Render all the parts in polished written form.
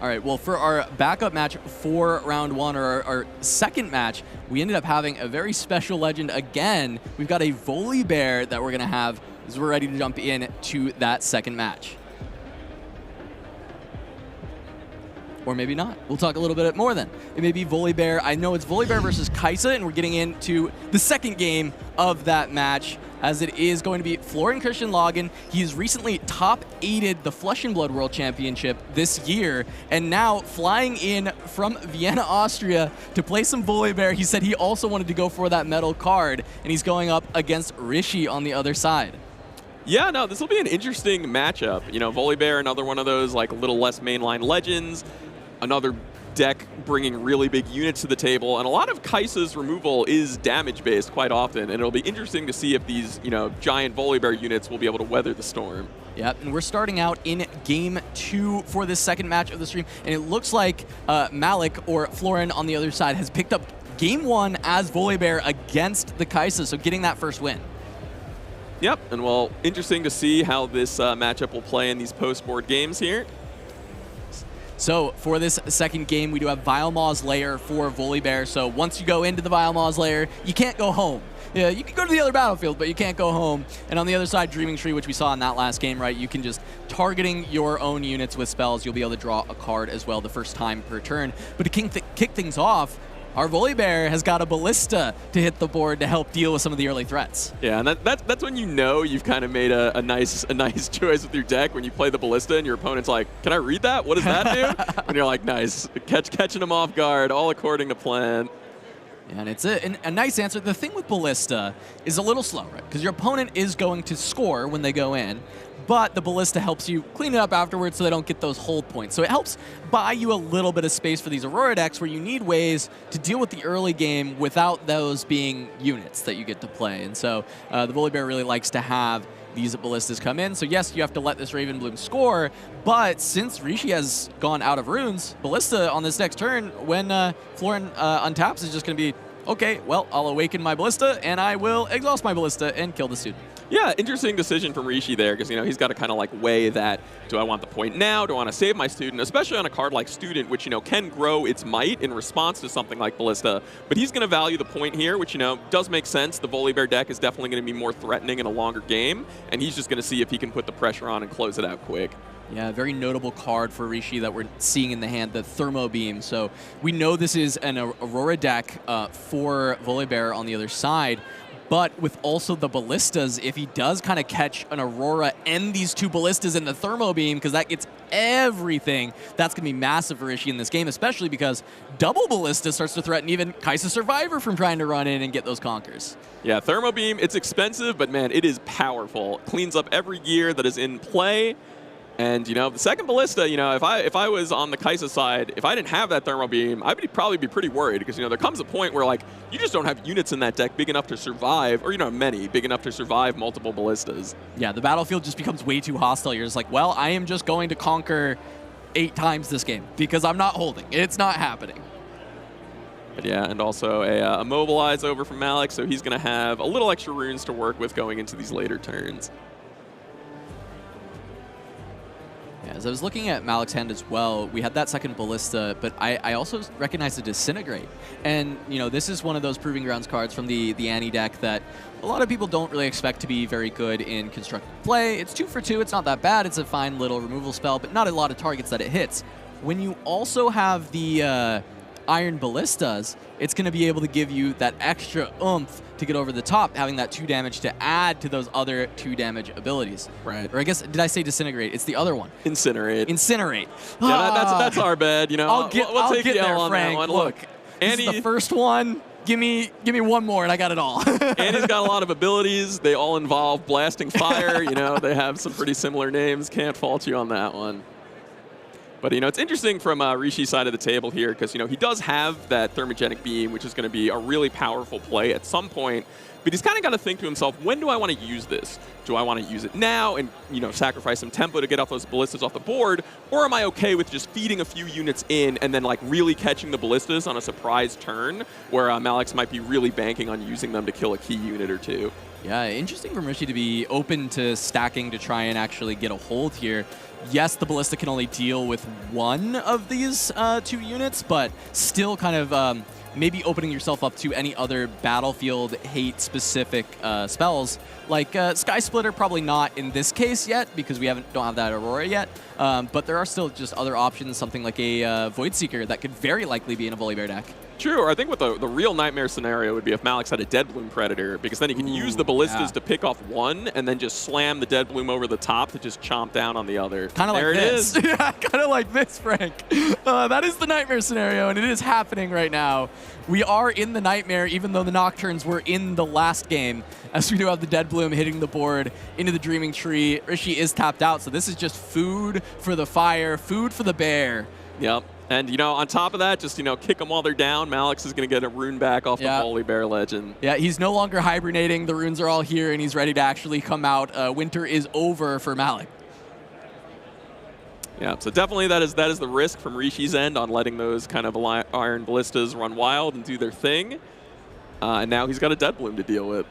All right, well, for our backup match for round one, or our second match, we ended up having a very special legend again. We've got a Volibear that we're going to have as we're ready to jump in to that second match. Or maybe not. We'll talk a little bit more then. It may be Volibear. I know it's Volibear versus Kaisa, and we're getting into the second game of that match, as it is going to be Florian Christian Lagen. He's recently top-8'd the Flesh and Blood World Championship this year, and now flying in from Vienna, Austria to play some Volibear. He said he also wanted to go for that medal card, and he's going up against Rishi on the other side. Yeah, no, this will be an interesting matchup. You know, Volibear, another one of those like little less mainline legends, another deck bringing really big units to the table, and a lot of Kaisa's removal is damage-based quite often, and it'll be interesting to see if these, you know, giant Volibear units will be able to weather the storm. Yep, and we're starting out in Game 2 for this second match of the stream, and it looks like Malik, or Florian on the other side, has picked up Game 1 as Volibear against the Kaisa, so getting that first win. Yep, and well, interesting to see how this matchup will play in these post-board games here. So for this second game, we do have Vilemaw's Lair for Volibear. So once you go into the Vilemaw's Lair, you can't go home. Yeah, you can go to the other battlefield, but you can't go home. And on the other side, Dreaming Tree, which we saw in that last game, right? You can just targeting your own units with spells. You'll be able to draw a card as well the first time per turn. But to kick things off, our Volibear has got a Ballista to hit the board to help deal with some of the early threats. Yeah, and that's when you know you've kind of made a nice choice with your deck, when you play the Ballista and your opponent's like, can I read that? What does that do? And you're like, nice. Catching them off guard, all according to plan. And it's a nice answer. The thing with Ballista is a little slow, right? Because your opponent is going to score when they go in, but the Ballista helps you clean it up afterwards so they don't get those hold points. So it helps buy you a little bit of space for these Aurora decks where you need ways to deal with the early game without those being units that you get to play. And so the Volibear really likes to have these Ballistas come in. So yes, you have to let this Ravenbloom score, but since Rishi has gone out of runes, Ballista on this next turn, when Florian untaps, is just going to be, okay, well, I'll awaken my Ballista, and I will exhaust my Ballista and kill the student. Yeah, interesting decision from Rishi there, because, you know, he's got to kind of like weigh that, do I want the point now, do I want to save my student, especially on a card like Student, which, you know, can grow its might in response to something like Ballista, but he's going to value the point here, which, you know, does make sense. The Volibear deck is definitely going to be more threatening in a longer game, and he's just going to see if he can put the pressure on and close it out quick. Yeah, a very notable card for Rishi that we're seeing in the hand, the Thermo Beam. So we know this is an Aurora deck for Volibear on the other side, but with also the Ballistas, if he does kind of catch an Aurora and these two Ballistas in the Thermo Beam, because that gets everything, that's going to be massive for Rishi in this game, especially because double Ballista starts to threaten even Kaisa Survivor from trying to run in and get those Conkers. Yeah, Thermo Beam, it's expensive, but man, it is powerful. Cleans up every gear that is in play. And, you know, the second Ballista, you know, if I was on the Kaisa side, if I didn't have that Thermo Beam, I would probably be pretty worried, because, you know, there comes a point where, like, you just don't have units in that deck big enough to survive, or, you know, many big enough to survive multiple Ballistas. Yeah, the battlefield just becomes way too hostile. You're just like, well, I am just going to conquer 8 times this game, because I'm not holding. It's not happening. But yeah, and also a Mobilize over from Malik, so he's going to have a little extra runes to work with going into these later turns. Yeah, as I was looking at Malik's hand as well, we had that second Ballista, but I also recognized a Disintegrate. And, you know, this is one of those Proving Grounds cards from the Annie deck that a lot of people don't really expect to be very good in constructed play. It's 2 for 2, it's not that bad, it's a fine little removal spell, but not a lot of targets that it hits. When you also have the Iron Ballistas, it's going to be able to give you that extra oomph to get over the top, having that 2 damage to add to those other 2 damage abilities. Right. Or I guess, did I say Disintegrate? It's the other one. Incinerate. Incinerate. Yeah, that's our bad. You know, I'll get the there, L on Frank. that one. Look, this is the first one. Give me one more, and I got it all. Annie's got a lot of abilities. They all involve blasting fire. You know, they have some pretty similar names. Can't fault you on that one. But, you know, it's interesting from Rishi's side of the table here, because, you know, he does have that Thermogenic Beam, which is going to be a really powerful play at some point. But he's kind of got to think to himself, when do I want to use this? Do I want to use it now and, you know, sacrifice some tempo to get off those Ballistas off the board? Or am I okay with just feeding a few units in and then, like, really catching the Ballistas on a surprise turn where MalakX might be really banking on using them to kill a key unit or two? Yeah, interesting from Rishi to be open to stacking to try and actually get a hold here. yes, the Ballista can only deal with one of these 2 units, but still kind of maybe opening yourself up to any other battlefield hate-specific spells. Like Sky Splitter, probably not in this case yet, because we don't have that Aurora yet. But there are still just other options, something like a Void Seeker that could very likely be in a Volibear deck. True, or I think what the real nightmare scenario would be if MalakX had a Dead Bloom Predator, because then he can use the Ballistas to pick off one and then just slam the Dead Bloom over the top to just chomp down on the other. Kind of like this. Yeah, kind of like this, Frank. That is the nightmare scenario, and it is happening right now. We are in the nightmare, even though the Nocturnes were in the last game, as we do have the Dead Bloom hitting the board into the Dreaming Tree. Rishi is tapped out, so this is just food for the fire, food for the bear. Yep. And, you know, on top of that, just, you know, kick them while they're down. MalakX is going to get a rune back off the Volibear Legend. Yeah, he's no longer hibernating. The runes are all here, and he's ready to actually come out. Winter is over for Malak. Yeah, so definitely that is the risk from Rishi's end on letting those kind of Iron Ballistas run wild and do their thing. And now he's got a Dead Bloom to deal with.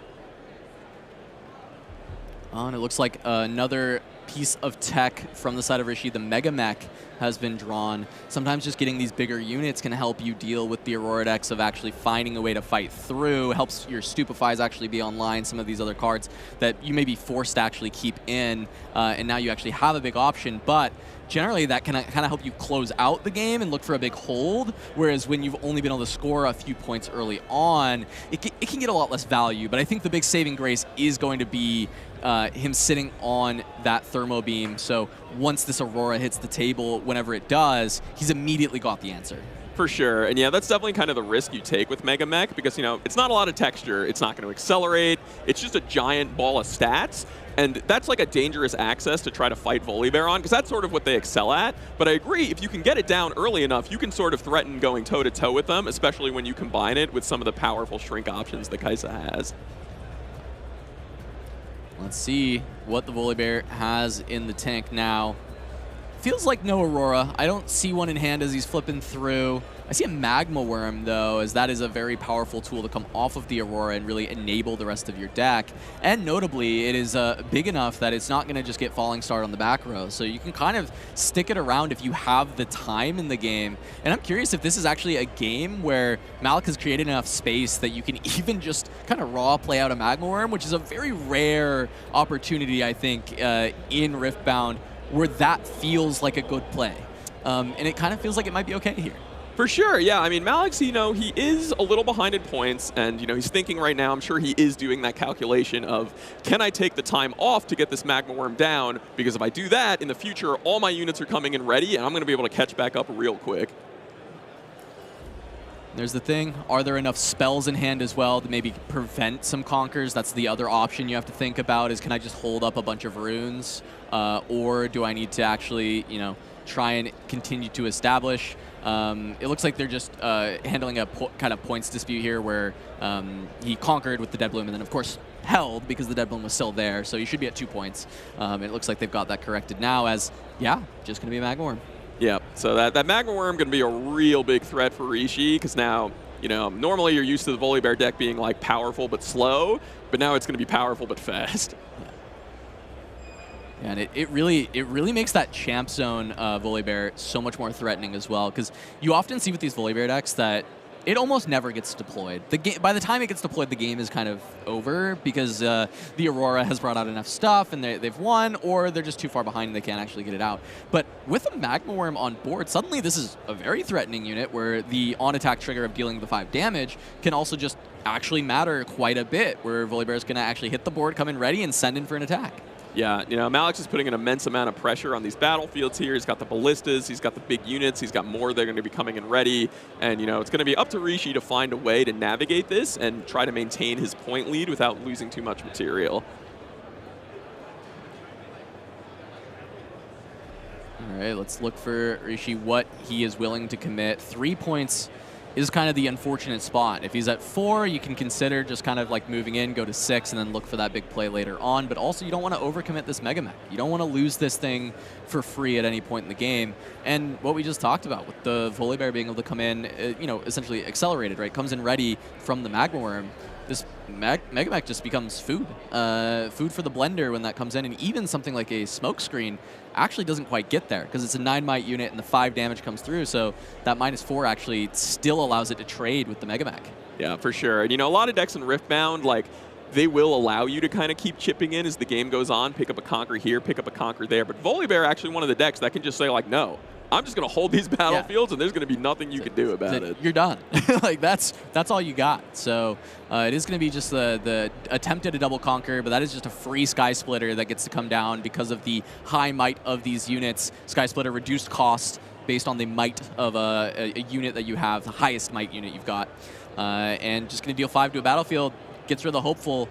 And it looks like another piece of tech from the side of Rishi, the Mega Mech, has been drawn. Sometimes just getting these bigger units can help you deal with the Aurora decks of actually finding a way to fight through. Helps your Stupefies actually be online, some of these other cards that you may be forced to actually keep in, and now you actually have a big option. But generally, that can kind of help you close out the game and look for a big hold, whereas when you've only been able to score a few points early on, it can get a lot less value. But I think the big saving grace is going to be him sitting on that Thermo Beam. So once this Aurora hits the table, whenever it does, he's immediately got the answer. For sure, and yeah, that's definitely kind of the risk you take with Mega Mech, because, you know, it's not a lot of texture, it's not going to accelerate, it's just a giant ball of stats, and that's like a dangerous access to try to fight Volibear on, because that's sort of what they excel at. But I agree, if you can get it down early enough, you can sort of threaten going toe-to-toe with them, especially when you combine it with some of the powerful shrink options that Kaisa has. Let's see what the Volibear has in the tank now. Feels like no Aurora. I don't see one in hand as he's flipping through. I see a Magma Worm, though, as that is a very powerful tool to come off of the Aurora and really enable the rest of your deck. And notably, it is big enough that it's not going to just get Falling Star on the back row. So you can kind of stick it around if you have the time in the game. And I'm curious if this is actually a game where Malak has created enough space that you can even just kind of raw play out a Magma Worm, which is a very rare opportunity, I think, in Riftbound, where that feels like a good play. And it kind of feels like it might be okay here. For sure, yeah. I mean, MalakX, you know, he is a little behind in points, and, you know, he's thinking right now, I'm sure he is doing that calculation of, can I take the time off to get this Magma Worm down? Because if I do that, in the future, all my units are coming in ready, and I'm going to be able to catch back up real quick. There's the thing, are there enough spells in hand as well to maybe prevent some Conquers? That's the other option you have to think about, is can I just hold up a bunch of runes? Or do I need to actually, you know, try and continue to establish? It looks like they're just handling a kind of points dispute here where he conquered with the Dead Bloom and then, of course, held because the Dead Bloom was still there. So you should be at 2 points. It looks like they've got that corrected now as, yeah, just going to be a Magma Worm. Yeah, so that Magma Worm going to be a real big threat for Rishi, because now, you know, normally you're used to the Volibear deck being like powerful but slow, but now it's going to be powerful but fast. Yeah, and it really makes that Champ Zone Volibear so much more threatening as well, because you often see with these Volibear decks that it almost never gets deployed. By the time it gets deployed, the game is kind of over because the Aurora has brought out enough stuff and they've won, or they're just too far behind and they can't actually get it out. But with a Magma Worm on board, suddenly this is a very threatening unit where the on-attack trigger of dealing the 5 damage can also just actually matter quite a bit, where Volibear is going to actually hit the board, come in ready, and send in for an attack. Yeah, you know, MalakX is putting an immense amount of pressure on these battlefields here. He's got the Ballistas, he's got the big units, he's got more that are going to be coming in ready. And, you know, it's going to be up to Rishi to find a way to navigate this and try to maintain his point lead without losing too much material. All right, let's look for Rishi, what he is willing to commit. 3 points is kind of the unfortunate spot. If he's at 4, you can consider just kind of like moving in, go to 6, and then look for that big play later on. But also, you don't want to overcommit this Mega Mech. You don't want to lose this thing for free at any point in the game. And what we just talked about with the Volibear being able to come in, you know, essentially accelerated, right? Comes in ready from the Magma Worm. this Mega Mech just becomes food. Food for the blender when that comes in, and even something like a smoke screen actually doesn't quite get there because it's a 9 might unit and the 5 damage comes through, so that -4 actually still allows it to trade with the Mega Mech. Yeah, for sure. And, you know, a lot of decks in Riftbound, like, they will allow you to kind of keep chipping in as the game goes on, pick up a Conquer here, pick up a Conquer there. But Volibear actually one of the decks that can just say, like, no, I'm just going to hold these battlefields, and there's going to be nothing you can do about it. You're done. Like, that's all you got. So it is going to be just the attempt at a double Conquer, but that is just a free Sky Splitter that gets to come down because of the high might of these units. Sky Splitter reduced cost based on the might of a unit that you have, the highest might unit you've got. And just going to deal 5 to a battlefield. Gets rid of the hopeful.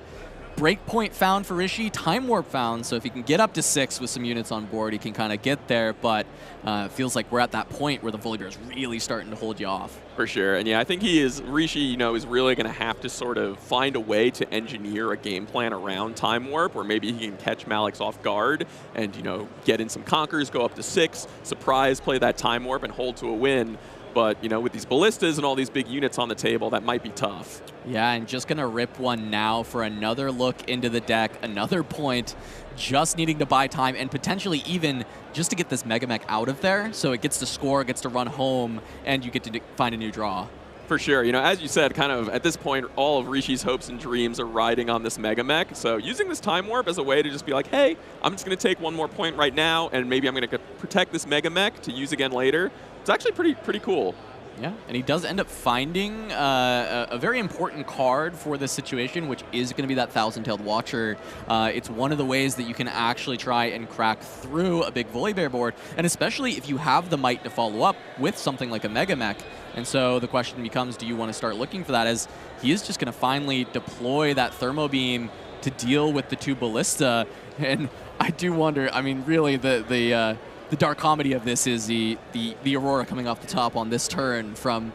Breakpoint found for Rishi, Time Warp found, so if he can get up to 6 with some units on board, he can kind of get there, but it feels like we're at that point where the Volibear is really starting to hold you off. For sure, and yeah, I think Rishi, you know, is really going to have to sort of find a way to engineer a game plan around Time Warp, where maybe he can catch MalakX off guard and, you know, get in some Conquers, go up to 6, surprise, play that Time Warp, and hold to a win. But, you know, with these ballistas and all these big units on the table, that might be tough. Yeah, and just going to rip one now for another look into the deck, another point, just needing to buy time, and potentially even just to get this Mega Mech out of there, so it gets to score, gets to run home, and you get to find a new draw. For sure. You know, as you said, kind of at this point, all of Rishi's hopes and dreams are riding on this Mega Mech. So using this Time Warp as a way to just be like, hey, I'm just going to take one more point right now, and maybe I'm going to protect this Mega Mech to use again later. It's actually pretty cool. Yeah, and he does end up finding a very important card for this situation, which is going to be that Thousand-Tailed Watcher. It's one of the ways that you can actually try and crack through a big Volibear board, and especially if you have the might to follow up with something like a Mega Mech. And so the question becomes, do you want to start looking for that, as he is just going to finally deploy that Thermo Beam to deal with the 2 Ballista. And I do wonder, I mean, really, the dark comedy of this is the Aurora coming off the top on this turn from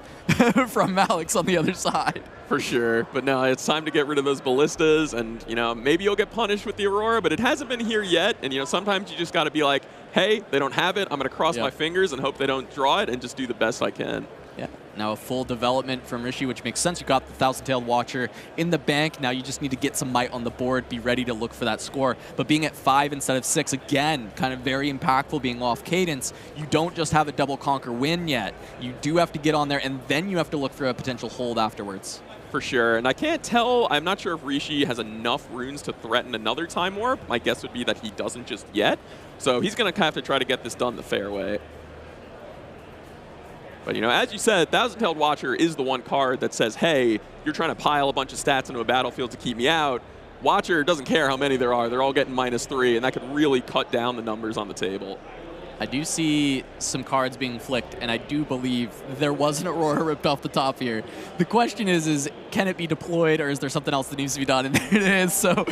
from MalakX on the other side. For sure, but no, it's time to get rid of those ballistas, and, you know, maybe you'll get punished with the Aurora, but it hasn't been here yet, and, you know, sometimes you just got to be like, hey, they don't have it, I'm going to cross my fingers and hope they don't draw it and just do the best I can. Yeah, now a full development from Rishi, which makes sense. You got the Thousand-Tailed Watcher in the bank. Now you just need to get some might on the board, be ready to look for that score. But being at 5 instead of 6, again, kind of very impactful being off cadence. You don't just have a double Conquer win yet. You do have to get on there, and then you have to look for a potential hold afterwards. For sure, and I can't tell, I'm not sure if Rishi has enough runes to threaten another Time Warp. My guess would be that he doesn't just yet. So he's going to have to try to get this done the fair way. But, you know, as you said, Thousand-Tailed Watcher is the one card that says, hey, you're trying to pile a bunch of stats into a battlefield to keep me out. Watcher doesn't care how many there are. They're all getting -3, and that could really cut down the numbers on the table. I do see some cards being flicked, and I do believe there was an Aurora ripped off the top here. The question is can it be deployed, or is there something else that needs to be done? And there it is. So,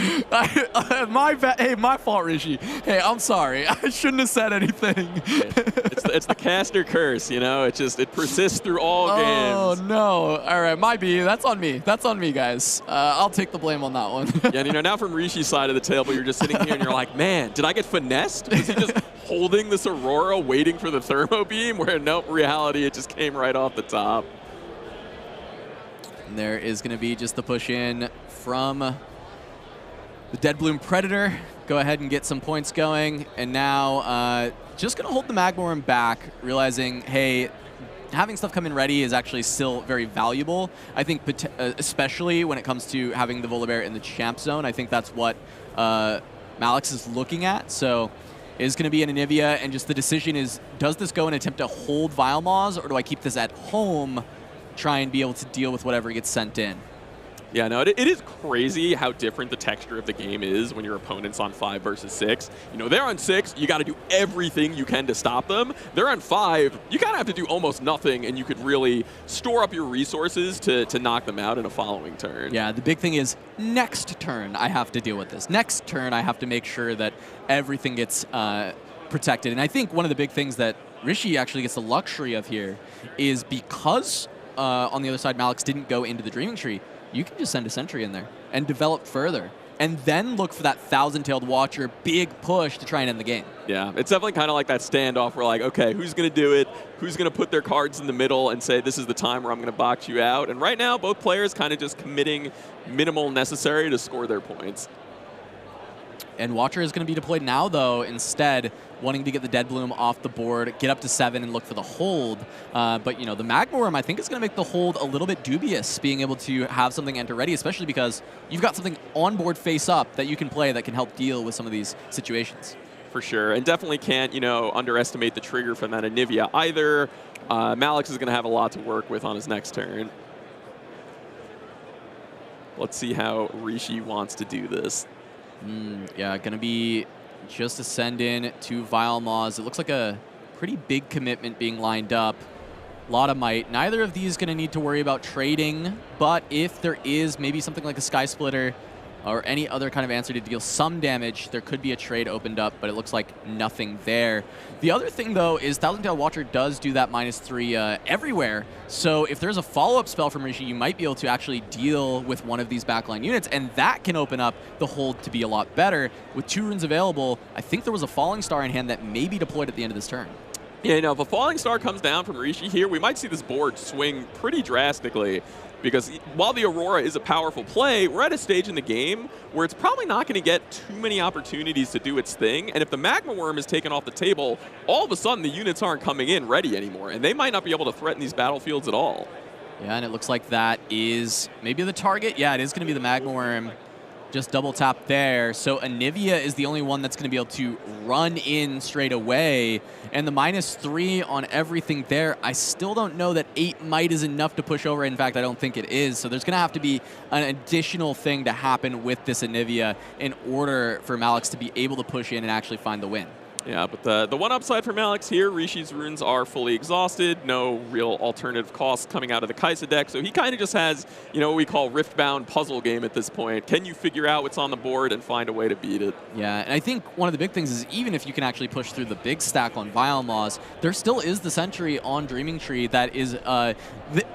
my fault, Rishi. Hey, I'm sorry. I shouldn't have said anything. It's the caster curse, you know? It persists through all games. Oh, no. All right, my B. That's on me. That's on me, guys. I'll take the blame on that one. Yeah, and, you know, now from Rishi's side of the table, you're just sitting here and you're like, man, did I get finessed? Was he just holding this Aurora waiting for the Thermo Beam, where nope, reality, it just came right off the top. And there is going to be just the push in from the Dead Bloom Predator. Go ahead and get some points going. And now just going to hold the Magmoran back, realizing, hey, having stuff come in ready is actually still very valuable. I think especially when it comes to having the Volibear in the champ zone. I think that's what MalakX is looking at. So it is going to be an Anivia, and just the decision is, does this go and attempt to hold Vilemaws, or do I keep this at home, try and be able to deal with whatever gets sent in? Yeah, no, it is crazy how different the texture of the game is when your opponent's on 5 versus 6. You know, they're on 6, you got to do everything you can to stop them. They're on 5, you kind of have to do almost nothing, and you could really store up your resources to knock them out in a following turn. Yeah, the big thing is, next turn I have to deal with this. Next turn I have to make sure that everything gets protected. And I think one of the big things that Rishi actually gets the luxury of here is because on the other side MalakX didn't go into the Dreaming Tree, you can just send a Sentry in there and develop further and then look for that thousand-tailed Watcher, big push to try and end the game. Yeah, it's definitely kind of like that standoff where, like, okay, who's going to do it? Who's going to put their cards in the middle and say, this is the time where I'm going to box you out? And right now, both players kind of just committing minimal necessary to score their points. And Watcher is going to be deployed now, though, instead, wanting to get the Dead Bloom off the board, get up to 7, and look for the hold. But, you know, the Magma Worm, I think, is going to make the hold a little bit dubious, being able to have something enter ready, especially because you've got something on board face up that you can play that can help deal with some of these situations. For sure, and definitely can't, you know, underestimate the trigger from that Anivia either. MalakX is going to have a lot to work with on his next turn. Let's see how Rishi wants to do this. Yeah, going to be just a send in to Vile Maws. It looks like a pretty big commitment being lined up. A lot of might. Neither of these going to need to worry about trading, but if there is maybe something like a Sky Splitter or any other kind of answer to deal some damage, there could be a trade opened up, but it looks like nothing there. The other thing, though, is Thousand Tail Watcher does do that -3 everywhere. So if there's a follow-up spell from Rishi, you might be able to actually deal with one of these backline units, and that can open up the hold to be a lot better. With 2 runes available, I think there was a Falling Star in hand that may be deployed at the end of this turn. Yeah, you know, if a Falling Star comes down from Rishi here, we might see this board swing pretty drastically. Because while the Aurora is a powerful play, we're at a stage in the game where it's probably not going to get too many opportunities to do its thing. And if the Magma Worm is taken off the table, all of a sudden the units aren't coming in ready anymore. And they might not be able to threaten these battlefields at all. Yeah, and it looks like that is maybe the target. Yeah, it is going to be the Magma Worm. Just double tap there. So Anivia is the only one that's going to be able to run in straight away. And the -3 on everything there, I still don't know that 8 might is enough to push over. In fact, I don't think it is. So there's going to have to be an additional thing to happen with this Anivia in order for MalakX to be able to push in and actually find the win. Yeah, but the one upside for MalakX here, Rishi's runes are fully exhausted, no real alternative costs coming out of the Kaisa deck, so he kind of just has, you know, what we call Riftbound puzzle game at this point. Can you figure out what's on the board and find a way to beat it? Yeah, and I think one of the big things is even if you can actually push through the big stack on Vile Maws, there still is the Sentry on Dreaming Tree that is,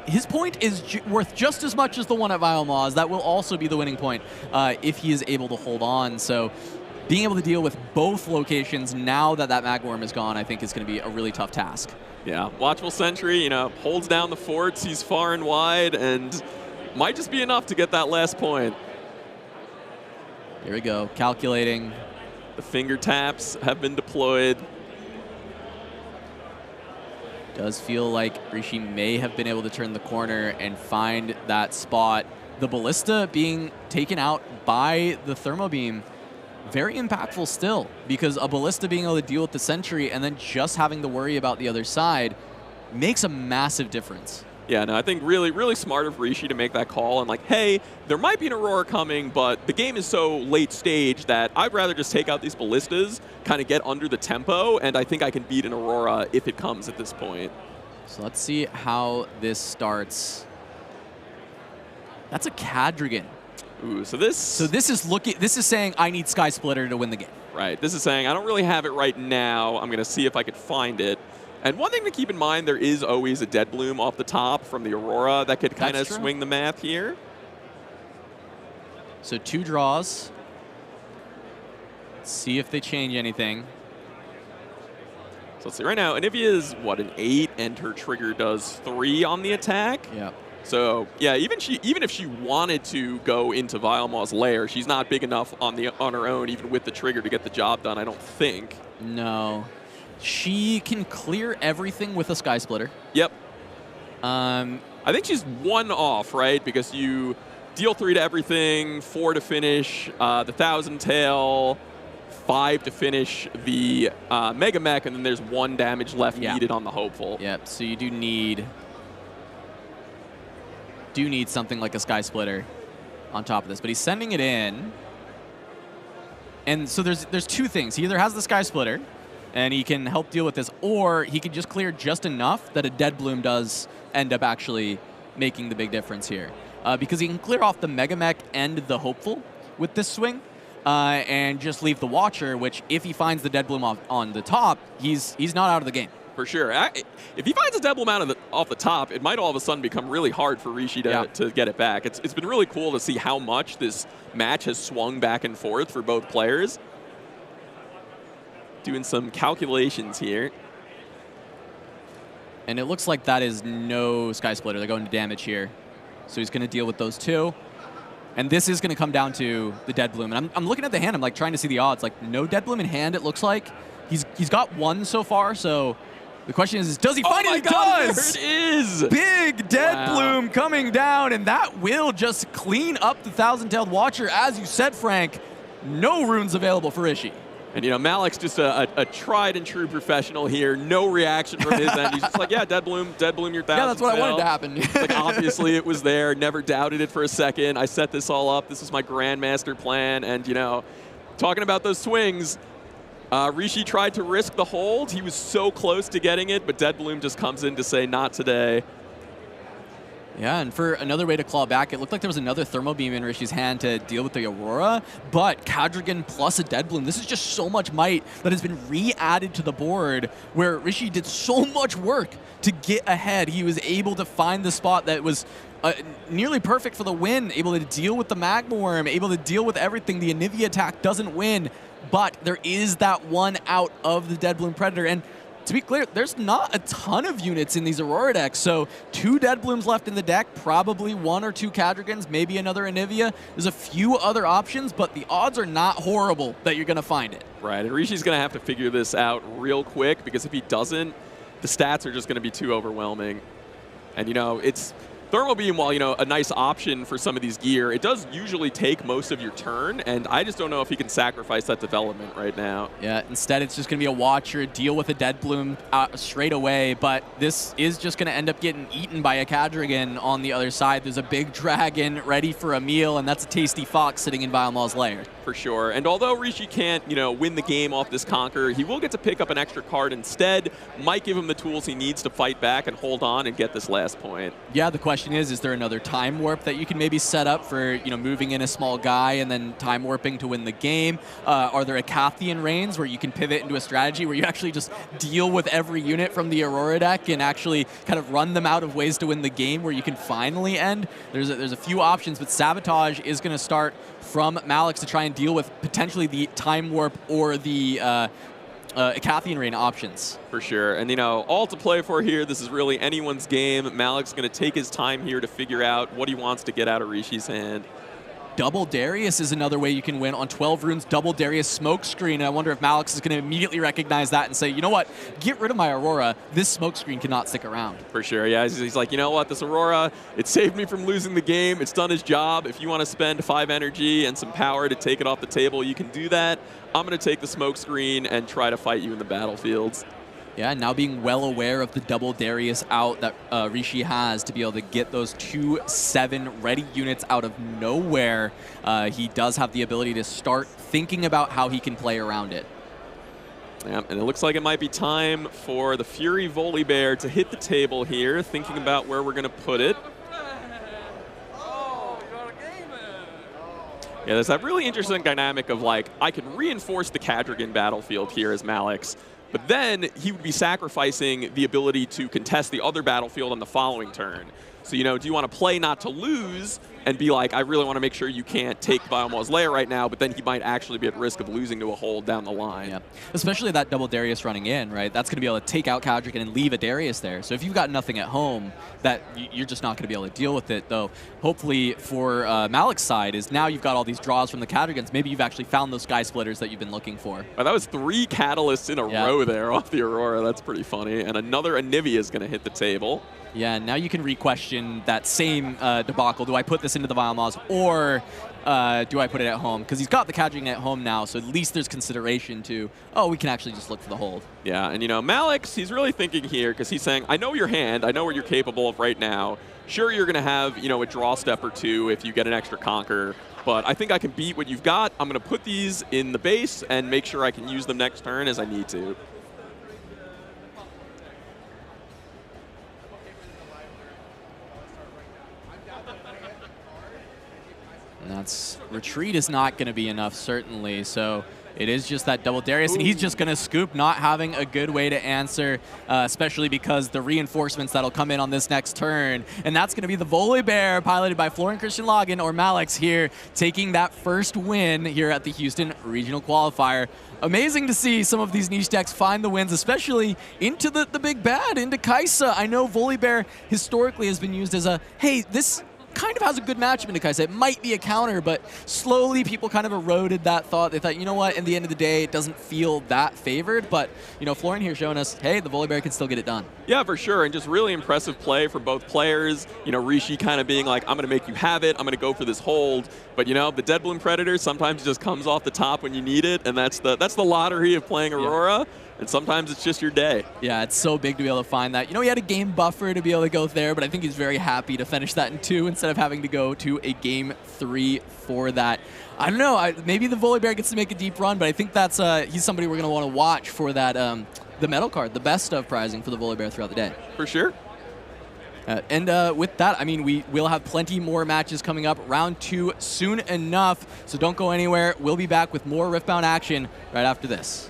his point is worth just as much as the one at Vile Maws. That will also be the winning point if he is able to hold on. So being able to deal with both locations now that that Magma Worm is gone, I think is going to be a really tough task. Yeah, Watchful Sentry, you know, holds down the forts, he's far and wide, and might just be enough to get that last point. Here we go, calculating. The finger taps have been deployed. Does feel like Rishi may have been able to turn the corner and find that spot. The Ballista being taken out by the Thermo Beam, very impactful still, because a Ballista being able to deal with the Sentry and then just having to worry about the other side makes a massive difference. Yeah, no, I think really, really smart of Rishi to make that call and like, hey, there might be an Aurora coming, but the game is so late stage that I'd rather just take out these Ballistas, kind of get under the tempo, and I think I can beat an Aurora if it comes at this point. So let's see how this starts. That's a Cadrigan. Ooh, so this is saying I need Sky Splitter to win the game. Right. This is saying I don't really have it right now. I'm going to see if I could find it. And one thing to keep in mind, there is always a Dead Bloom off the top from the Aurora that could kind of swing the math here. So 2 draws. Let's see if they change anything. So let's see. Right now, Anivia is, what, an 8, and her trigger does 3 on the attack? Yeah. So yeah, even if she wanted to go into Vile Maw's lair, she's not big enough on her own, even with the trigger, to get the job done, I don't think. No. She can clear everything with a Sky Splitter. Yep. I think she's 1 off, right? Because you deal 3 to everything, 4 to finish the Thousand Tail, 5 to finish the Mega Mech, and then there's 1 damage left needed on the Hopeful. Yep, so you do need something like a Sky Splitter on top of this, but he's sending it in. And so there's 2 things. He either has the Sky Splitter, and he can help deal with this, or he can just clear just enough that a Dead Bloom does end up actually making the big difference here. Because he can clear off the Mega Mech and the Hopeful with this swing, and just leave the Watcher, which if he finds the Dead Bloom on the top, he's not out of the game. For sure. If he finds a Dead Bloom out off the top, it might all of a sudden become really hard for Rishi to get it back. It's been really cool to see how much this match has swung back and forth for both players. Doing some calculations here. And it looks like that is no Sky Splitter. They're going to damage here. So he's going to deal with those two. And this is going to come down to the Dead Bloom. And I'm looking at the hand. I'm like trying to see the odds. Like no Dead Bloom in hand, it looks like. He's got one so far, so the question is does he find it? He does! There it is! Big Dead Bloom coming down, and that will just clean up the Thousand-Tailed Watcher. As you said, Frank, no runes available for Rishi. And, you know, Malak's just a tried-and-true professional here. No reaction from his end. He's just like, yeah, Dead Bloom, your Thousand. Yeah, that's what I wanted to happen. Like, obviously, it was there. Never doubted it for a second. I set this all up. This is my Grandmaster plan. And, you know, talking about those swings, Rishi tried to risk the hold. He was so close to getting it, but Dead Bloom just comes in to say, not today. Yeah, and for another way to claw back, it looked like there was another Thermal Beam in Rishi's hand to deal with the Aurora, but Kadrigan plus a Dead Bloom. This is just so much might that has been re-added to the board where Rishi did so much work to get ahead. He was able to find the spot that was nearly perfect for the win, able to deal with the Magma Worm, able to deal with everything. The Anivia attack doesn't win, but there is that one out of the Dead Bloom Predator. And to be clear, there's not a ton of units in these Aurora decks, so 2 Dead Blooms left in the deck, probably 1 or 2 Kadrigans, maybe another Anivia. There's a few other options, but the odds are not horrible that you're going to find it. Right, and Rishi's going to have to figure this out real quick, because if he doesn't, the stats are just going to be too overwhelming. And, you know, it's Thermal Beam, while, you know, a nice option for some of these gear, it does usually take most of your turn, and I just don't know if he can sacrifice that development right now. Yeah, instead it's just going to be a Watcher, deal with a Dead Bloom straight away, but this is just going to end up getting eaten by a Kadrigan on the other side. There's a big dragon ready for a meal, and that's a tasty fox sitting in Biomaw's lair. For sure, and although Rishi can't, you know, win the game off this Conqueror, he will get to pick up an extra card instead, might give him the tools he needs to fight back and hold on and get this last point. Yeah, the question is there another time warp that you can maybe set up for, you know, moving in a small guy and then time warping to win the game? Are there Acathian Reigns where you can pivot into a strategy where you actually just deal with every unit from the Aurora deck and actually kind of run them out of ways to win the game where you can finally end? There's a few options, but Sabotage is going to start from MalakX to try and deal with potentially the time warp or the Acathian Reign options. For sure, and you know, all to play for here. This is really anyone's game. MalakX going to take his time here to figure out what he wants to get out of Rishi's hand. Double Darius is another way you can win on 12 runes. Double Darius Smokescreen. I wonder if MalakX is going to immediately recognize that and say, you know what, get rid of my Aurora. This Smokescreen cannot stick around. For sure, yeah. He's like, you know what, this Aurora, it saved me from losing the game. It's done his job. If you want to spend 5 energy and some power to take it off the table, you can do that. I'm going to take the Smokescreen and try to fight you in the battlefields. Yeah, now being well aware of the double Darius out that Rishi has to be able to get those 2 7 ready units out of nowhere, he does have the ability to start thinking about how he can play around it. Yeah, and it looks like it might be time for the Fury Volibear to hit the table here, thinking about where we're going to put it. Yeah, there's that really interesting dynamic of, like, I can reinforce the Kadrigan battlefield here as MalakX, but then he would be sacrificing the ability to contest the other battlefield on the following turn. So, you know, do you want to play not to lose and be like, I really want to make sure you can't take Biomaw's lair right now, but then he might actually be at risk of losing to a hold down the line. Yeah, especially that double Darius running in, right? That's going to be able to take out Kadrigan and leave a Darius there. So if you've got nothing at home, that you're just not going to be able to deal with it, though. Hopefully for MalakX's side is now you've got all these draws from the Kadrigans. Maybe you've actually found those Sky Splitters that you've been looking for. Well, that was 3 Catalysts in a row there off the Aurora. That's pretty funny. And another Anivia is going to hit the table. Yeah, now you can re-question that same debacle. Do I put this into the Biomaw's or do I put it at home? Because he's got the Kadrigan at home now, so at least there's consideration to, oh, we can actually just look for the hold. Yeah, and you know, MalakX, he's really thinking here because he's saying, I know your hand, I know what you're capable of right now. Sure, you're going to have, you know, a draw step or 2 if you get an extra Conqueror, but I think I can beat what you've got. I'm going to put these in the base and make sure I can use them next turn as I need to. And that's retreat is not going to be enough, certainly. So It is just that double Darius, and he's just going to scoop, not having a good way to answer, especially because the reinforcements that'll come in on this next turn. And that's going to be the Volibear, piloted by Florian Christian Lagen, or MalakX here, taking that first win here at the Houston Regional Qualifier. Amazing to see some of these niche decks find the wins, especially into the big bad, into Kaisa. I know Volibear historically has been used as a, hey, this kind of has a good matchup into Kaisa. It might be a counter, but slowly people kind of eroded that thought. They thought, you know what, in the end of the day, it doesn't feel that favored. But, you know, Florian here showing us, hey, the Volibear can still get it done. Yeah, for sure, and just really impressive play for both players. You know, Rishi kind of being like, I'm going to make you have it, I'm going to go for this hold. But, you know, the Dead Bloom Predator sometimes just comes off the top when you need it, and that's the lottery of playing Aurora. Yeah. And sometimes it's just your day. Yeah, it's so big to be able to find that. You know, he had a game buffer to be able to go there, but I think he's very happy to finish that in 2 instead of having to go to a game 3 for that. I don't know, maybe the Volibear gets to make a deep run, but I think that's he's somebody we're going to want to watch for that the medal card, the best of prizing for the Volibear throughout the day. For sure. And with that, I mean, we will have plenty more matches coming up. Round 2 soon enough, so don't go anywhere. We'll be back with more Riftbound action right after this.